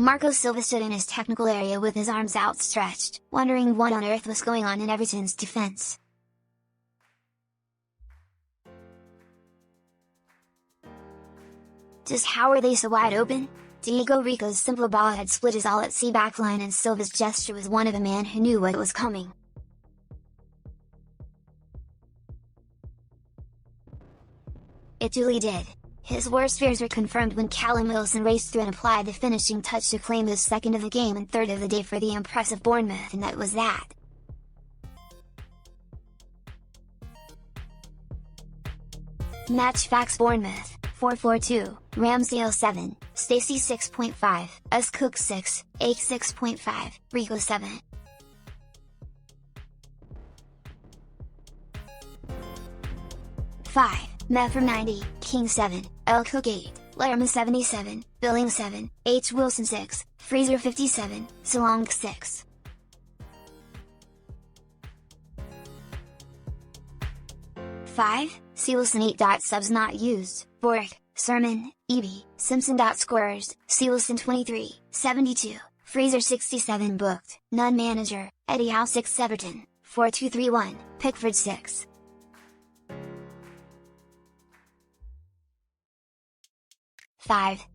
Marco Silva stood in his technical area with his arms outstretched, wondering what on earth was going on in Everton's defence. Just how were they so wide open? Diego Rico's simple ball had split his all-at-sea backline, and Silva's gesture was one of a man who knew what was coming. It duly did. His worst fears were confirmed when Callum Wilson raced through and applied the finishing touch to claim his second of the game and third of the day for the impressive Bournemouth, and that was that. Match FACTS Bournemouth, 4-4-2, Ramsdale 7, Stacey 6.5, Cook 6, A 6.5, Rico 7. Mepham 90, Kean 7, Cook 8, Lerma 77, Billing 7, H Wilson 6, Fraser 57, Solanke 6. Wilson 8. Subs not used, Boruc, Surman, Iwobi, Simpson.Scorers, Wilson 23, 72, Fraser 67 booked, none manager, Eddie Howe 6 Everton, 4-2-3-1, Pickford 6.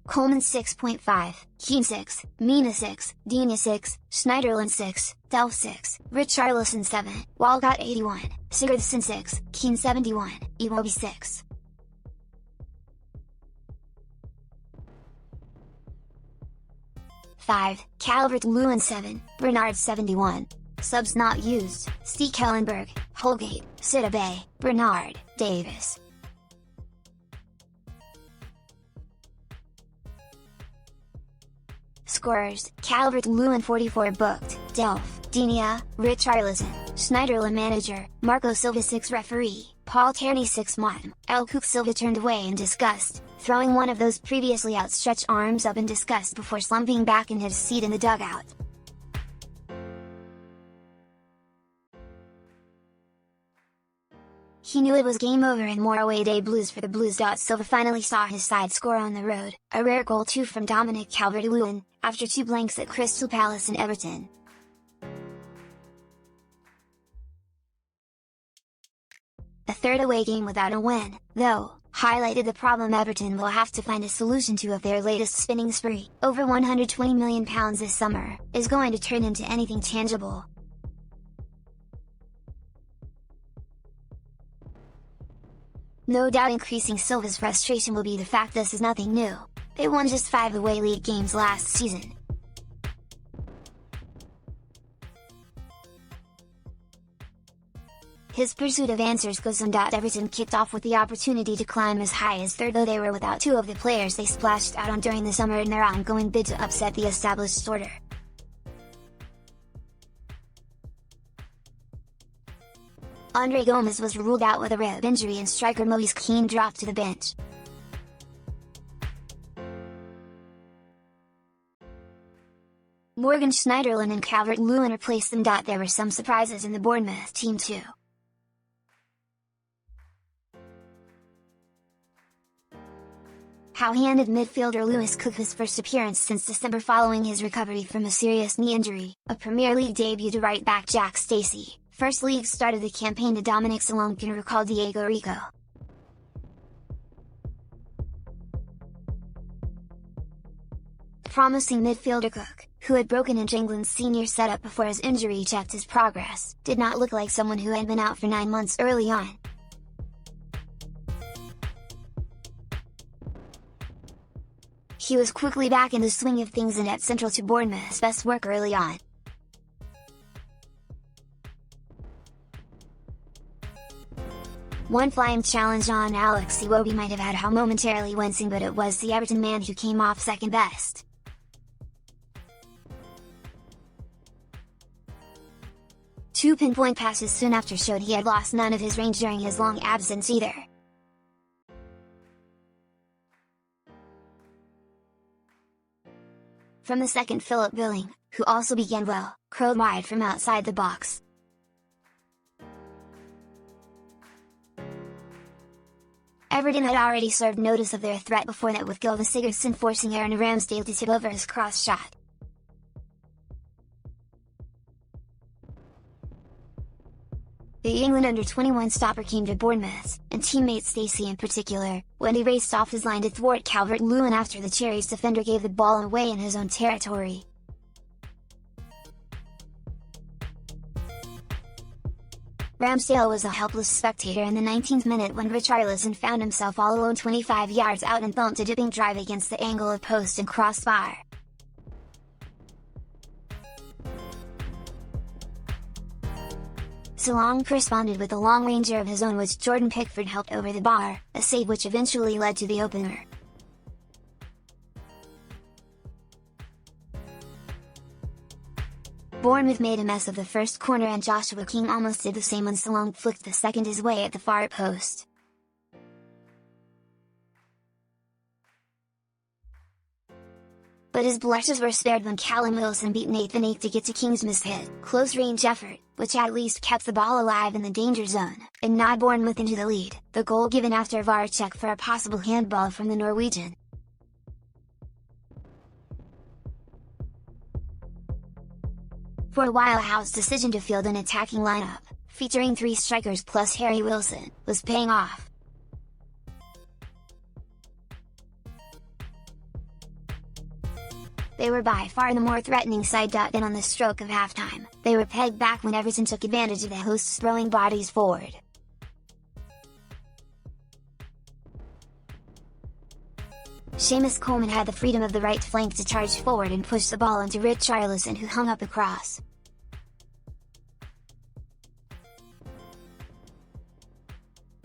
Coleman 6.5, Kean 6, Mina 6, Dina 6, Schneiderlin 6, Delph 6, Richarlison 7, Walcott 81, Sigurdsson 6, Kean 71, Iwobi 6. Calvert-Lewin 7, Bernard 71. Subs not used, Stekelenburg, Holgate, Sidibe, Bernard, Davies. Scorers, Calvert-Lewin 44 booked, Delph, Dinia, Richarlison, Schneiderlin manager, Marco Silva 6 referee, Paul Tierney 6 Mepham, Cook Silva turned away in disgust, throwing one of those previously outstretched arms up in disgust before slumping back in his seat in the dugout. He knew it was game over and more away day blues for the Blues.Silva finally saw his side score on the road, a rare goal too from Dominic Calvert-Lewin, after 2 blanks at Crystal Palace and Everton. A third away game without a win, though, highlighted the problem Everton will have to find a solution to if their latest spinning spree, over £120 million this summer, is going to turn into anything tangible. No doubt increasing Silva's frustration will be the fact this is nothing new. They won just 5 away league games last season. His pursuit of answers goes on. Everton kicked off with the opportunity to climb as high as third, though they were without 2 of the players they splashed out on during the summer in their ongoing bid to upset the established order. Andre Gomes was ruled out with a rib injury and striker Moise Kean dropped to the bench. Morgan Schneiderlin and Calvert-Lewin replaced them. There were some surprises in the Bournemouth team too. How handed midfielder Lewis Cook his first appearance since December following his recovery from a serious knee injury, a Premier League debut to right back Jack Stacey. First league start of the campaign to Dominic Solanke and recalled Diego Rico.Promising midfielder Cook, who had broken into England's senior setup before his injury checked his progress, did not look like someone who had been out for 9 months early on. He was quickly back in the swing of things and at central to Bournemouth's best work early on. One flying challenge on Alex Iwobi might have had Howe momentarily wincing, but it was the Everton man who came off second best. Two pinpoint passes soon after showed he had lost none of his range during his long absence either. From the second, Philip Billing, who also began well, curled wide from outside the box. Everton had already served notice of their threat before that, with Gylfi Sigurdsson forcing Aaron Ramsdale to tip over his cross shot. The England under-21 stopper came to Bournemouth, and teammate Stacey in particular, when he raced off his line to thwart Calvert-Lewin after the Cherries defender gave the ball away in his own territory. Ramsdale was a helpless spectator in the 19th minute when Richarlison found himself all alone 25 yards out and thumped a dipping drive against the angle of post and crossbar. Solanke responded with a long ranger of his own, which Jordan Pickford helped over the bar, a save which eventually led to the opener. Bournemouth made a mess of the first corner, and Joshua King almost did the same when Solanke flicked the second his way at the far post. But his blushes were spared when Callum Wilson beat Nathan Ake to get to King's missed hit, close-range effort, which at least kept the ball alive in the danger zone, and nod Bournemouth into the lead, the goal given after a VAR check for a possible handball from the Norwegian. For a while, Howe's decision to field an attacking lineup, featuring 3 strikers plus Harry Wilson, was paying off. They were by far the more threatening side. And on the stroke of halftime, they were pegged back when Everton took advantage of the hosts throwing bodies forward. Seamus Coleman had the freedom of the right flank to charge forward and push the ball into Richarlison, who hung up a cross.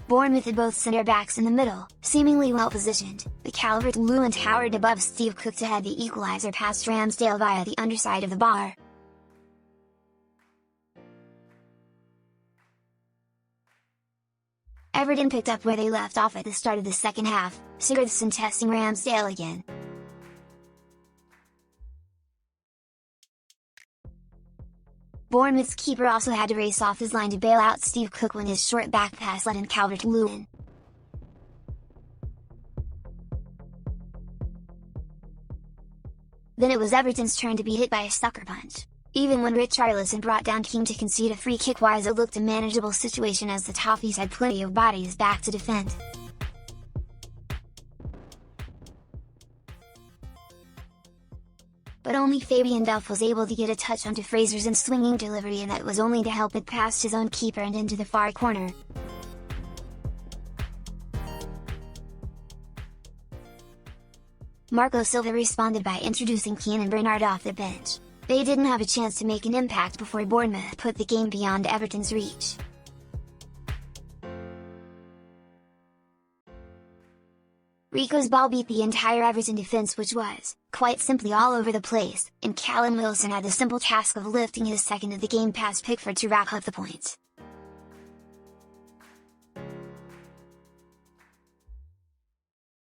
Bournemouth had both centre-backs in the middle, seemingly well-positioned, but Calvert-Lewin towered above Steve Cook to head the equaliser past Ramsdale via the underside of the bar. Everton picked up where they left off at the start of the second half, Sigurdsson testing Ramsdale again. Bournemouth's keeper also had to race off his line to bail out Steve Cook when his short back pass led in Calvert-Lewin. Then it was Everton's turn to be hit by a sucker punch. Even when Richarlison brought down Kean to concede a free kick, wise it looked a manageable situation as the Toffees had plenty of bodies back to defend. But only Fabian Delph was able to get a touch onto Fraser's in swinging delivery, and that was only to help it past his own keeper and into the far corner. Marco Silva responded by introducing Kean and Bernard off the bench. They didn't have a chance to make an impact before Bournemouth put the game beyond Everton's reach. Rico's ball beat the entire Everton defence, which was, quite simply, all over the place, and Callum Wilson had the simple task of lifting his second of the game past Pickford to wrap up the points.